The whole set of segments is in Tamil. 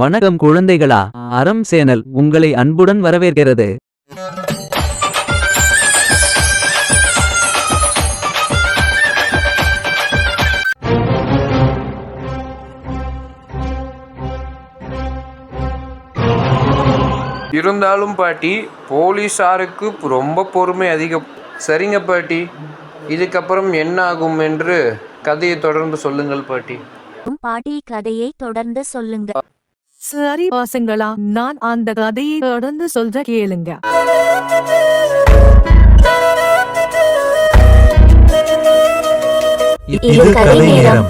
வணக்கம் குழந்தைகளா, அறம் சேனல் உங்களை அன்புடன் வரவேற்கிறது. இருந்தாலும் பாட்டி, போலீஸாருக்கு ரொம்ப பொறுமை அதிகம். சரிங்க பாட்டி, இதுக்கப்புறம் என்ன ஆகும் என்று கதையை தொடர்ந்து சொல்லுங்கள் பாட்டி. பாட்டி, கதையை தொடர்ந்து சொல்லுங்க. சரி பசங்களா, நான் அந்த கதையை தொடர்ந்து சொல்ற கேளுங்க. இது கதை நேரம்.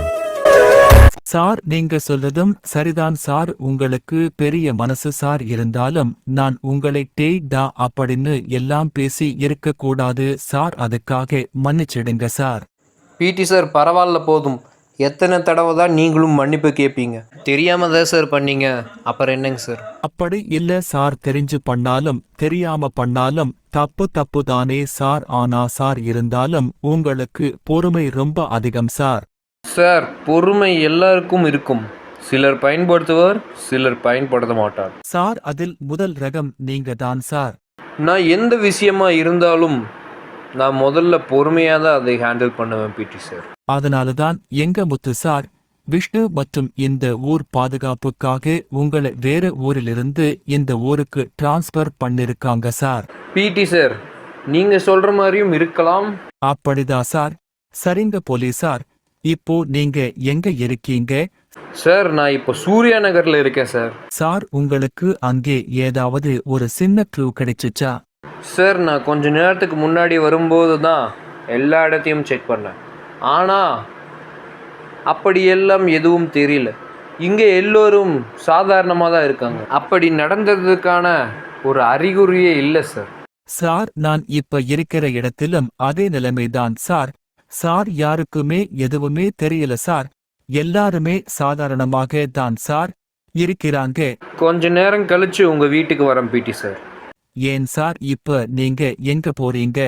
சார், நீங்க சொல்றதும் சரிதான் சார். உங்களுக்கு பெரிய மனசு சார். இருந்தாலும் நான் உங்களை டேய் டா அப்படின்னு எல்லாம் பேசி இருக்க கூடாது சார். அதுக்காக மன்னிச்சிடுங்க சார். பிடி சார், பரவாயில்ல போதும். எத்தனை தடவை தான் நீங்களும் மன்னிப்பு கேட்பீங்க? தெரியாம தான் சார் பண்ணீங்க, அப்புறம் என்னங்க சார்? அப்படி இல்ல சார், தெரிஞ்சு பண்ணாலும் தெரியாம பண்ணாலும் தப்பு தானே சார். ஆனா சார், இருந்தாலும் உங்களுக்கு பொறுமை ரொம்ப அதிகம் சார். சார், பொறுமை எல்லாருக்கும் இருக்கும். சிலர் பயன்படுத்துவார், சிலர் பயன்படுத்த மாட்டார் சார். அதில் முதல் ரகம் நீங்க தான் சார். நான் எந்த விஷயமா இருந்தாலும் நான் முதல்ல பொறுமையாக தான் அதை ஹேண்டில் பண்ணுவேன் பிடி சார். அதனாலதான் எங்க முத்து சார், விஷ்ணு மற்றும் இந்த ஊர் பாதுகாப்புக்காக உங்களை வேற ஊரிலிருந்து இந்த ஊருக்கு டிரான்ஸ்பர் பண்ணிருக்காங்க சார். பிடி சார், நீங்க சொல்ற மாதிரியும் இருக்கலாம். அப்படிதான் சார். சரிங்க போலீசார், இப்போ நீங்க எங்க இருக்கீங்க? சார், நான் இப்போ சூர்யா நகர்ல இருக்கேன் சார். சார், உங்களுக்கு அங்கே ஏதாவது ஒரு சின்ன க்ளூ கிடைச்சிச்சா? சார், நான் கொஞ்ச நேரத்துக்கு முன்னாடி வரும்போது தான் எல்லா இடத்தையும் செக் பண்ணேன். ஆனால் அப்படியெல்லாம் எதுவும் தெரியல. இங்கே எல்லோரும் சாதாரணமாக தான் இருக்காங்க. அப்படி நடந்ததுக்கான ஒரு அறிகுறியே இல்லை சார். சார், நான் இப்ப இருக்கிற இடத்திலும் அதே நிலைமைதான் சார். சார், யாருக்குமே எதுவுமே தெரியல சார். எல்லாருமே சாதாரணமாக தான் சார் இருக்கிறாங்க. கொஞ்ச நேரம் கழிச்சு உங்கள் வீட்டுக்கு வரேன் பிடி சார். ஏன் சார், இப்ப நீங்க எங்க போறீங்க?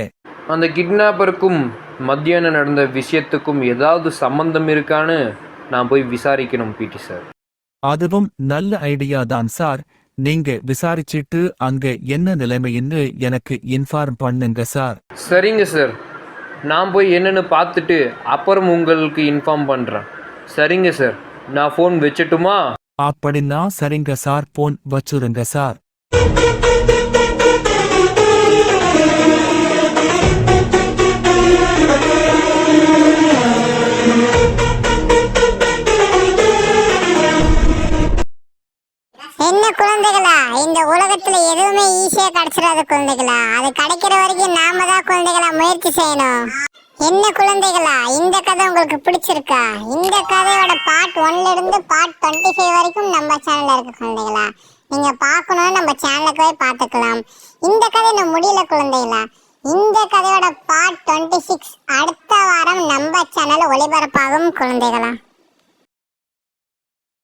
அந்த கிட்னாப்பருக்கும் மத்தியானம் நடந்த விஷயத்துக்கும் ஏதாவது சம்பந்தம் இருக்கான்னு நான் போய் விசாரிக்கணும் பிடி சார். அதுவும் நல்ல ஐடியா தான் சார். நீங்க விசாரிச்சிட்டு அங்க என்ன நிலைமைன்னு எனக்கு இன்ஃபார்ம் பண்ணுங்க சார். சரிங்க சார், நான் போய் என்னென்னு பார்த்துட்டு அப்புறம் உங்களுக்கு இன்ஃபார்ம் பண்ணுறேன். சரிங்க சார், நான் ஃபோன் வச்சுட்டுமா? அப்படின்னா சரிங்க சார், போன் வச்சுருங்க சார். என்ன குழந்தைகளா, இந்த உலகத்துல எதுவுமே ஈஸியா கிடைச்சிடாது குழந்தைகளா. அது கிடைக்கிற வரைக்கும் நாம தான் குழந்தைகளா முயற்சி செய்யணும். என்ன குழந்தைகளா, இந்த கதை உங்களுக்கு பிடிச்சிருக்கா? இந்த கதையோட பார்ட் 1ல இருந்து பார்ட் 25 வரைக்கும் நம்ம சேனல்ல இருக்கு குழந்தைகளா. நீங்க பார்க்கணும்னு நம்ம சேனலுக்கு போய் பார்த்துக்கலாம். இந்த கதை இன்னும் முடியல குழந்தைகளா. இந்த கதையோட பார்ட் 26 அடுத்த வாரம் நம்ம சேனல்ல ஒளிபரப்பாகும் குழந்தைகளா.